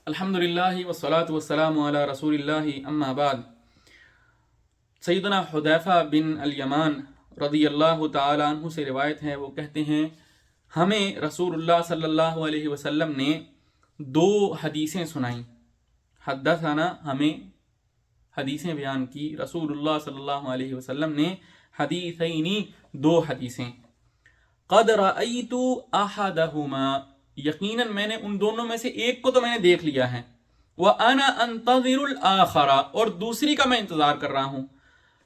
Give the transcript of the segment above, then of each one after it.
الحمدللہ والصلاة والسلام علی رسول اللہ اما بعد۔ سیدنا حذیفہ بن الیمان رضی اللہ تعالی عنہ سے روایت ہے، وہ کہتے ہیں ہمیں رسول اللہ صلی اللہ علیہ وسلم نے دو حدیثیں سنائیں۔ حدثنا، ہمیں حدیثیں بیان کی، رسول اللہ صلی اللہ علیہ وسلم نے حدیثینی، دو حدیثیں۔ قد رأیت احدہما، یقیناً میں نے ان دونوں میں سے ایک کو تو میں نے دیکھ لیا ہے، وَأَنَا أَنْتَظِرُ الْآخَرَ، اور دوسری کا میں انتظار کر رہا ہوں۔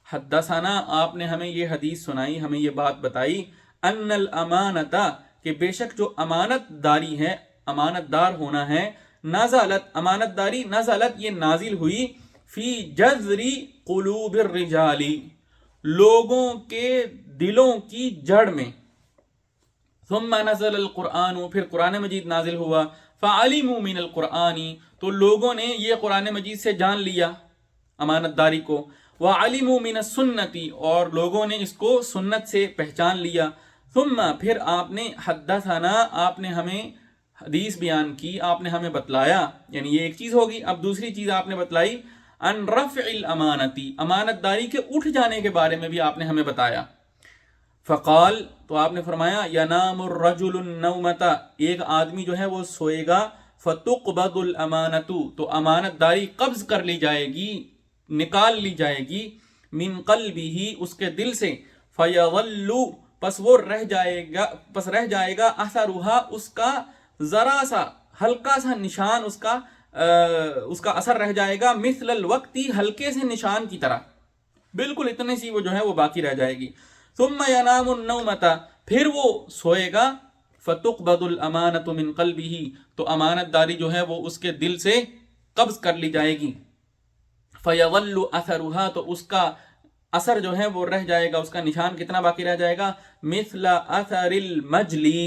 حدثنا، آپ نے ہمیں یہ حدیث سنائی، ہمیں یہ بات بتائی، ان الامانۃ، کہ بے شک جو امانت داری ہے، امانت دار ہونا ہے، نزلت، امانت داری نزلت، یہ نازل ہوئی، فی جذر قلوب الرجال، لوگوں کے دلوں کی جڑ میں، ثم نزل القرآن، پھر قرآن مجید نازل ہوا، فعلموا من القرآن، تو لوگوں نے یہ قرآن مجید سے جان لیا امانت داری کو، وعلموا من السنت، اور لوگوں نے اس کو سنت سے پہچان لیا، ثم، پھر آپ نے حدثنا، آپ نے ہمیں حدیث بیان کی، آپ نے ہمیں بتلایا، یعنی یہ ایک چیز ہوگی۔ اب دوسری چیز آپ نے بتلائی، ان رفع الامانتی، امانت داری کے اٹھ جانے کے بارے میں بھی آپ نے ہمیں بتایا۔ فقال، تو آپ نے فرمایا، ینام الرجل النومۃ، ایک آدمی جو ہے وہ سوئے گا، فتقبض الامانۃ، تو امانت داری قبض کر لی جائے گی، نکال لی جائے گی، من قلبہ، اس کے دل سے، فیظل، پس وہ رہ جائے گا اثرھا، اس کا ذرا سا ہلکا سا نشان، اس کا اثر رہ جائے گا، مثل الوقت، ہلکے سے نشان کی طرح، بالکل اتنے سی وہ جو ہے وہ باقی رہ جائے گی۔ ثم ینام النومۃ، پھر وہ سوئے گا، فتقبض الامانۃ من قلبہ، تو امانت داری جو ہے وہ اس کے دل سے قبض کر لی جائے گی، فیظل اثرھا، تو اس کا اثر جو ہے وہ رہ جائے گا، اس کا نشان کتنا باقی رہ جائے گا، مثل اثر المجلی،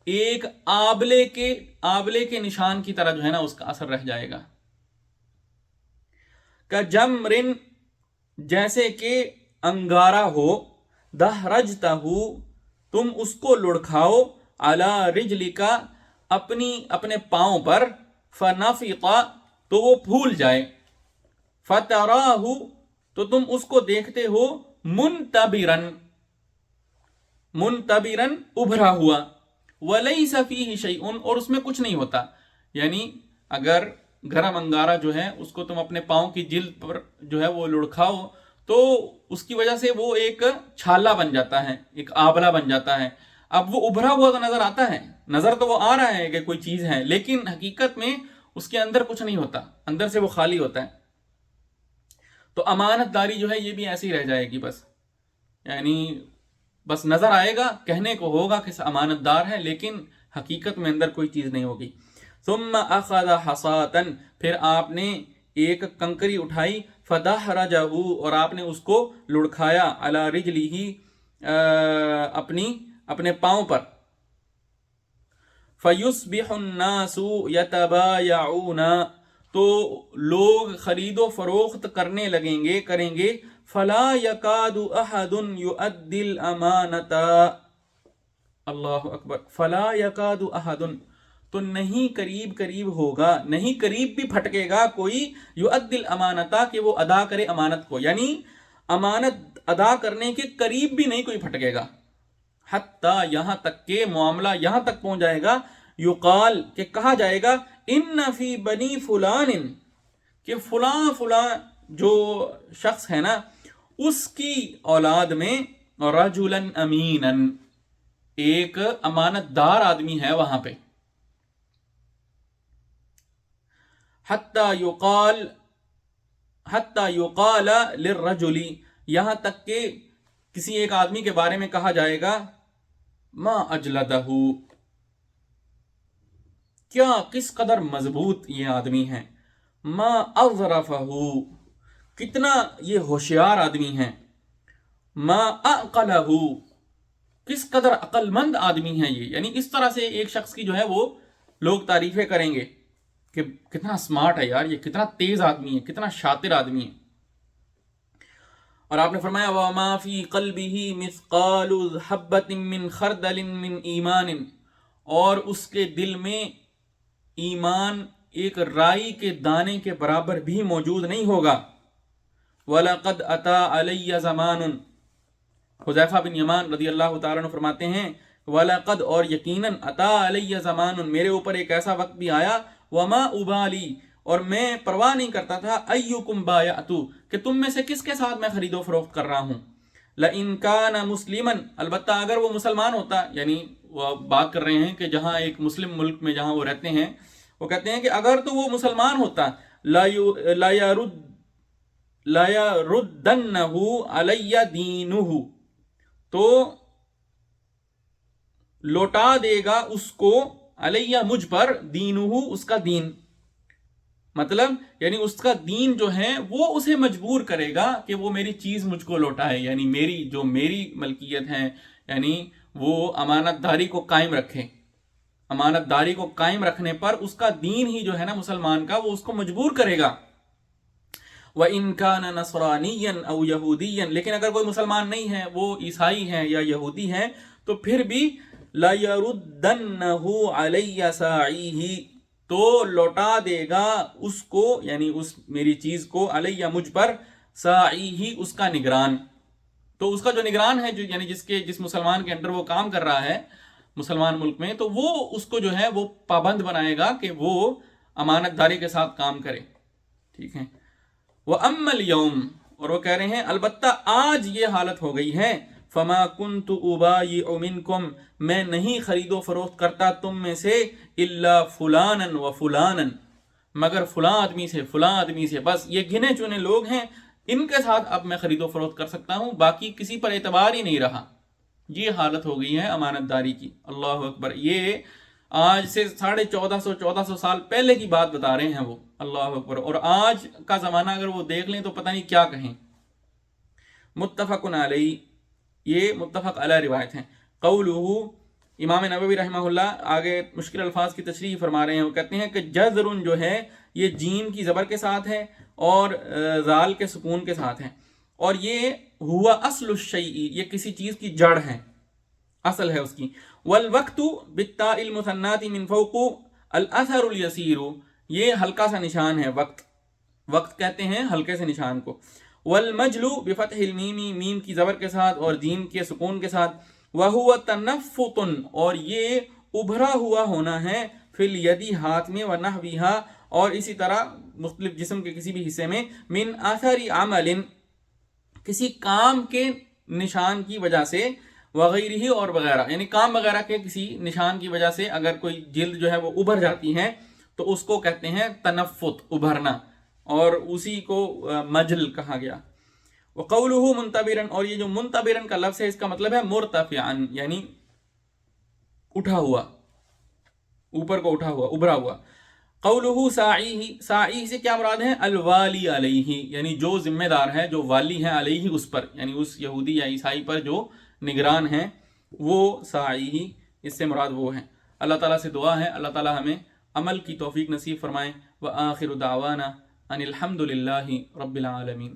ایک آبلے کے نشان کی طرح جو ہے نا اس کا اثر رہ جائے گا، کجمر، جیسے کہ انگارہ ہو، دحرجتہ، تم اس کو لڑکھاؤ، علی رجلک، اپنے پاؤں پر، فنفق، تو وہ پھول جائے، فتراہ، تو تم اس کو دیکھتے ہو، منتبرن، ابھرا ہوا، ولیس فیہ شیء، اور اس میں کچھ نہیں ہوتا، یعنی اگر گرم انگارہ جو ہے اس کو تم اپنے پاؤں کی جلد پر جو ہے وہ لڑکھاؤ تو اس کی وجہ سے وہ ایک چھالا بن جاتا ہے، ایک آبلہ بن جاتا ہے۔ اب وہ ابھرا ہوا تو نظر آتا ہے، نظر تو وہ آ رہا ہے کہ کوئی چیز ہے، لیکن حقیقت میں اس کے اندر کچھ نہیں ہوتا، اندر سے وہ خالی ہوتا ہے۔ تو امانت داری جو ہے یہ بھی ایسی رہ جائے گی، بس یعنی بس نظر آئے گا، کہنے کو ہوگا کہ امانت دار ہے، لیکن حقیقت میں اندر کوئی چیز نہیں ہوگی۔ ثم اخذ حصاة، پھر آپ نے ایک کنکری اٹھائی، فدحرجہ، اور آپ نے اس کو لڑکھایا، علی رجلہ، اپنے پاؤں پر، فیصبح الناس یتبایعون، تو لوگ خرید و فروخت کریں گے، فلا یکاد احد یؤدی الامانۃ، اللہ اکبر، فلا یکاد احد، تو نہیں قریب ہوگا، نہیں قریب بھی پھٹکے گا کوئی، یؤدی الامانۃ، کہ وہ ادا کرے امانت کو، یعنی امانت ادا کرنے کے قریب بھی نہیں کوئی پھٹکے گا، حتی، یہاں تک کہ معاملہ یہاں تک پہنچ جائے گا، یقال، کہ کہا جائے گا، ان فی بنی فلان، کہ فلاں جو شخص ہے نا اس کی اولاد میں، رجلا امینا، ایک امانت دار آدمی ہے وہاں پہ، حتی یقال للرجل، یہاں تک کہ کسی ایک آدمی کے بارے میں کہا جائے گا، ما اجلدہ، کیا کس قدر مضبوط یہ آدمی ہے، ما اظرفہ، کتنا یہ ہوشیار آدمی ہے، ما اعقلہ، کس قدر عقل مند آدمی ہے یہ، یعنی اس طرح سے ایک شخص کی جو ہے وہ لوگ تعریفیں کریں گے کہ کتنا سمارٹ ہے یار، یہ کتنا تیز آدمی ہے، کتنا شاطر آدمی ہے۔ اور آپ نے فرمایا، وَمَا فِي قَلْبِهِ مِثْقَالُ حَبَّةٍ مِّنْ خَرْدَلٍ مِّنْ ایمان، اور اس کے دل میں ایمان ایک رائی کے دانے کے برابر بھی موجود نہیں ہوگا۔ وَلَقَدْ أَتَى عَلَيَّ زَمَانٌ، حذیفہ بن یمان رضی اللہ تعالیٰ عنہ فرماتے ہیں وَلَقَدْ، اور یقیناً، أَتَى عَلَيَّ زَمَانٌ، میرے اوپر ایک ایسا وقت بھی آیا، وَمَا أُبَالِي، اور میں پرواہ نہیں کرتا تھا، أَيُّكُمْ بَايَعْتُ، کہ تم میں سے کس کے ساتھ میں خرید و فروخت کر رہا ہوں، لَإِن كَانَ مُسْلِمًا، البتہ اگر وہ مسلمان ہوتا، یعنی وہ بات کر رہے ہیں کہ جہاں ایک مسلم ملک میں جہاں وہ رہتے ہیں، وہ کہتے ہیں کہ اگر تو وہ مسلمان ہوتا لا يردنه علی دینہ، تو لوٹا دے گا اس کو، علیہ مجھ پر، دینہ اس کا دین، مطلب یعنی اس کا دین جو ہے وہ اسے مجبور کرے گا کہ وہ میری چیز مجھ کو لوٹائے، یعنی میری ملکیت ہے، یعنی وہ امانت داری کو قائم رکھے، امانت داری کو قائم رکھنے پر اس کا دین ہی جو ہے نا مسلمان کا، وہ اس کو مجبور کرے گا۔ وَإِن كَانَ نَصْرَانِيًّا أَوْ يَهُودِيًّا، لیکن اگر کوئی مسلمان نہیں ہے، وہ عیسائی ہے یا یہودی ہے، تو پھر بھی لَيَرُدَّنَّهُ عَلَيَّ سَاعِيهِ، تو لوٹا دے گا اس کو، یعنی اس میری چیز کو، علیہ مجھ پر، ساعیہ اس کا نگران، تو اس کا جو نگران ہے، جو یعنی جس مسلمان کے انڈر وہ کام کر رہا ہے مسلمان ملک میں، تو وہ اس کو جو ہے وہ پابند بنائے گا کہ وہ امانت داری کے ساتھ کام کرے، ٹھیک ہے۔ وَأَمَّا الْيَوْمِ، اور وہ کہہ رہے ہیں البتہ آج یہ حالت ہو گئی ہے، فَمَا كُنْتُ أُبَايِعُ مِنْكُمْ، میں نہیں خرید و فروخت کرتا تم میں سے، إِلَّا فُلَانًا وَفُلَانًا، مگر فلاں آدمی سے، فلاں آدمی سے، بس یہ گنے چنے لوگ ہیں، ان کے ساتھ اب میں خرید و فروخت کر سکتا ہوں، باقی کسی پر اعتبار ہی نہیں رہا۔ یہ حالت ہو گئی ہے امانت داری کی۔ اللہ اکبر، یہ آج سے 1450 سال پہلے کی بات بتا رہے ہیں وہ، اللہ اکبر، اور آج کا زمانہ اگر وہ دیکھ لیں تو پتہ نہیں کیا کہیں۔ متفق علیہ، یہ متفق علیہ روایت ہیں۔ قولہ، امام نووی رحمہ اللہ آگے مشکل الفاظ کی تشریح فرما رہے ہیں، وہ کہتے ہیں کہ جذر جو ہے یہ جیم کی زبر کے ساتھ ہے اور زال کے سکون کے ساتھ ہے، اور یہ ہوا اصل الشیء، یہ کسی چیز کی جڑ ہے، اصل ہے اس کی۔ والوقت بالتاء المثنات من فوق الاثر الیسیر، یہ ہلکا سا نشان ہے، وقت کہتے ہیں ہلکے سے نشان کو۔ والمجل بفتح المیم، میم کی زبر کے ساتھ اور جیم کے سکون کے ساتھ۔ وہو تنفط، اور یہ ابھرا ہوا ہونا ہے، فی الیدی ہاتھ میں، ونحوہا، اور اسی طرح مختلف جسم کے کسی بھی حصے میں، من اثر عمل، کسی کام کے نشان کی وجہ سے، وغیرہ، اور وغیرہ، یعنی کام وغیرہ کے کسی نشان کی وجہ سے اگر کوئی جلد جو ہے وہ ابھر جاتی ہے تو اس کو کہتے ہیں تنفط، ابھرنا، اور اسی کو مجل کہا گیا۔ وقولہ منتبرا، اور یہ جو منتبرا کا لفظ ہے اس کا مطلب ہے مرتفعا، یعنی اٹھا ہوا، اوپر کو اٹھا ہوا، ابھرا ہوا۔ قولہ ساعیہ، ساعیہ سے کیا مراد ہے؟ الوالی علیہ، یعنی جو ذمہ دار ہے، جو والی ہے، علیہ اس پر، یعنی اس یہودی یا عیسائی پر جو نگران ہیں، وہ ساعیہ، اس سے مراد وہ ہے۔ اللہ تعالیٰ سے دعا ہے اللہ تعالیٰ ہمیں عمل کی توفیق نصیب فرمائیں۔ وآخر دعوانا ان الحمد للہ رب العالمین۔